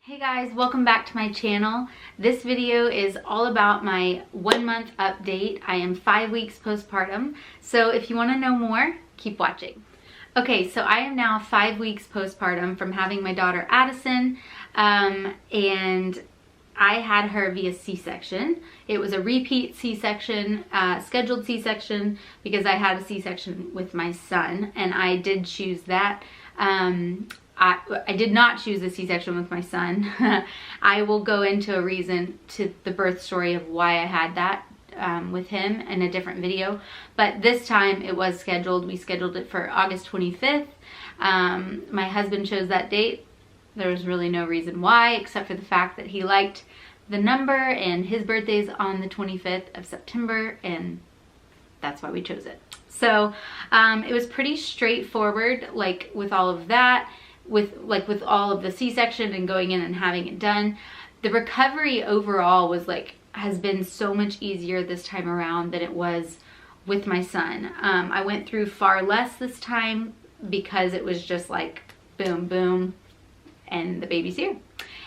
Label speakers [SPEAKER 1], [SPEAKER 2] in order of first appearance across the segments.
[SPEAKER 1] Hey guys, welcome back to my channel. This video is all about my 1 month update. I am 5 weeks postpartum, so if you want to know more, keep watching. Okay, so I am now 5 weeks postpartum from having my daughter Addison, and I had her via C-section. It was a repeat C-section, scheduled C-section, because I had a C-section with my son, and I did choose that. I did not choose a C-section with my son. I will go into a reason to the birth story of why I had that with him in a different video. But this time it was scheduled. We scheduled it for August 25th. My husband chose that date. There was really no reason why, except for the fact that he liked the number and his birthday's on the 25th of September, and that's why we chose it. So it was pretty straightforward, like with all of that. With all of the C-section and going in and having it done. The recovery overall has been so much easier this time around than it was with my son. I went through far less this time because it was just like boom, boom, and the baby's here.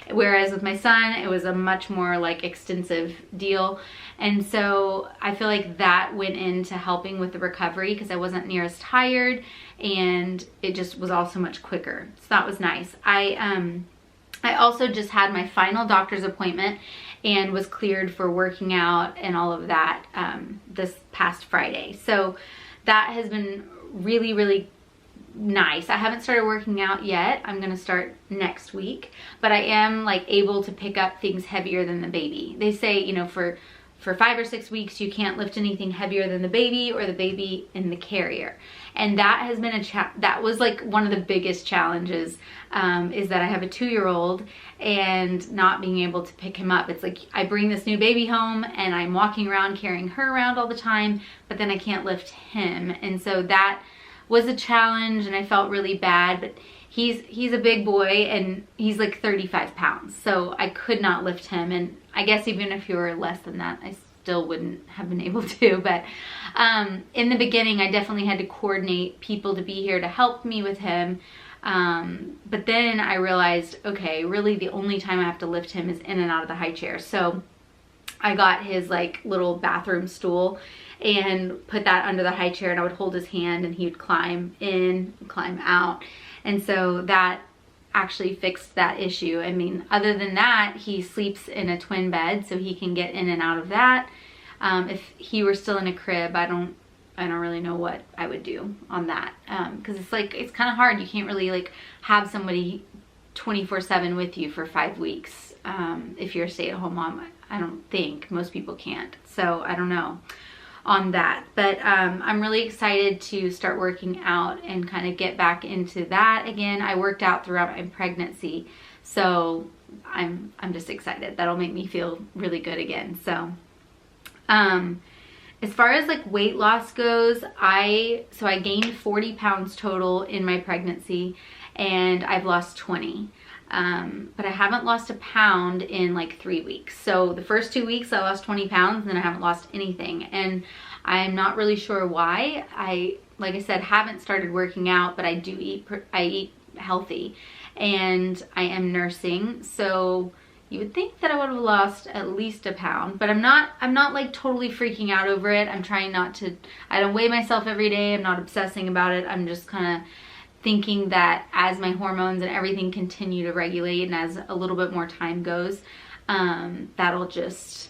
[SPEAKER 1] Whereas with my son, it was a much more like extensive deal. And so I feel like that went into helping with the recovery because I wasn't near as tired and it just was all so much quicker. So that was nice. I also just had my final doctor's appointment and was cleared for working out and all of that this past Friday. So that has been really, really nice. I haven't started working out yet. I'm gonna start next week, but I am like able to pick up things heavier than the baby. They say, you know, for 5 or 6 weeks you can't lift anything heavier than the baby or the baby in the carrier, and that has been that was like one of the biggest challenges, is that I have a 2-year-old and not being able to pick him up. It's like I bring this new baby home and I'm walking around carrying her around all the time, but then I can't lift him, and so that was a challenge and I felt really bad. But he's a big boy and he's like 35 pounds, so I could not lift him, and I guess even if you were less than that I still wouldn't have been able to. But in the beginning I definitely had to coordinate people to be here to help me with him, but then I realized, okay, really the only time I have to lift him is in and out of the high chair. So I got his like little bathroom stool and put that under the high chair, and I would hold his hand and he would climb in, climb out. And so that actually fixed that issue. I mean, other than that, he sleeps in a twin bed, so he can get in and out of that. If he were still in a crib, I don't really know what I would do on that, because it's kind of hard. You can't really like have somebody 24/7 with you for 5 weeks if you're a stay-at-home mom. I don't think most people can't, so I don't know on that. But I'm really excited to start working out and kind of get back into that again. I worked out throughout my pregnancy, so I'm just excited. That'll make me feel really good again. So as far as like weight loss goes, I gained 40 pounds total in my pregnancy and I've lost 20. But I haven't lost a pound in like 3 weeks. So the first 2 weeks I lost 20 pounds and then I haven't lost anything. And I'm not really sure why. Like I said, haven't started working out, but I eat healthy and I am nursing. So you would think that I would have lost at least a pound, but I'm not like totally freaking out over it. I'm trying not to, I don't weigh myself every day. I'm not obsessing about it. I'm just kind of thinking that as my hormones and everything continue to regulate and as a little bit more time goes, that'll just,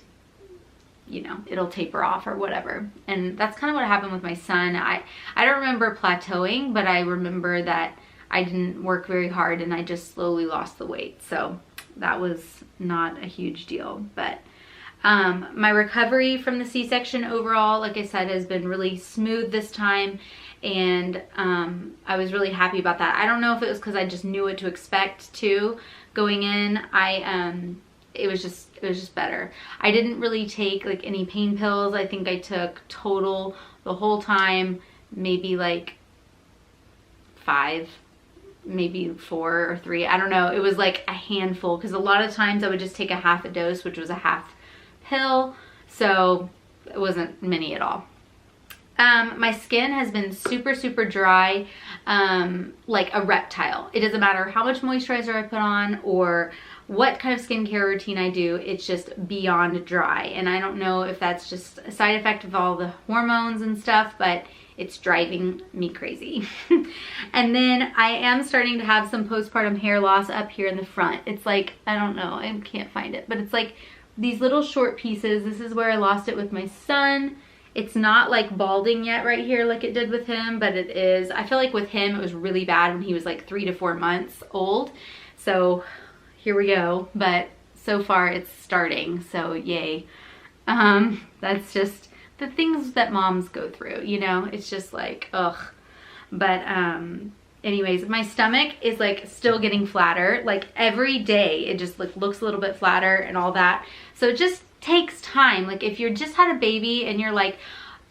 [SPEAKER 1] you know, it'll taper off or whatever. And that's kind of what happened with my son. I don't remember plateauing, but I remember that I didn't work very hard and I just slowly lost the weight. So that was not a huge deal. But my recovery from the C-section overall, like I said, has been really smooth this time. And I was really happy about that. I don't know if it was because I just knew what to expect too going in. It was just better. I didn't really take like any pain pills. I think I took total the whole time maybe like 5, maybe 4 or 3. I don't know. It was like a handful, because a lot of times I would just take a half a dose, which was a half pill. So it wasn't many at all. My skin has been super, super dry, like a reptile. It doesn't matter how much moisturizer I put on or what kind of skincare routine I do, it's just beyond dry. And I don't know if that's just a side effect of all the hormones and stuff, but it's driving me crazy. And then I am starting to have some postpartum hair loss up here in the front. It's like, I don't know, I can't find it, but it's like these little short pieces. This is where I lost it with my son. It's not like balding yet right here like it did with him, but it is. I feel like with him it was really bad when he was like 3 to 4 months old. So here we go, but so far it's starting, so yay. That's just the things that moms go through, you know? It's just like, ugh. But anyways, my stomach is like still getting flatter. Like every day it just like looks a little bit flatter and all that. So it just takes time. Like if you're just had a baby and you're like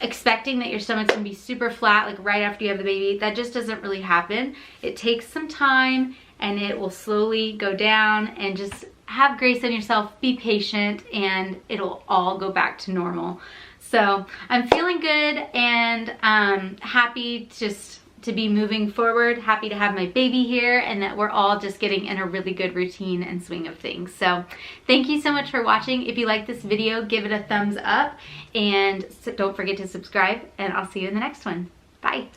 [SPEAKER 1] expecting that your stomach's gonna be super flat like right after you have the baby, that just doesn't really happen. It takes some time and it will slowly go down, and just have grace on yourself, be patient, and it'll all go back to normal. So I'm feeling good and happy just to be moving forward, happy to have my baby here, and that we're all just getting in a really good routine and swing of things. So thank you so much for watching. If you like this video, give it a thumbs up, and don't forget to subscribe, and I'll see you in the next one. Bye.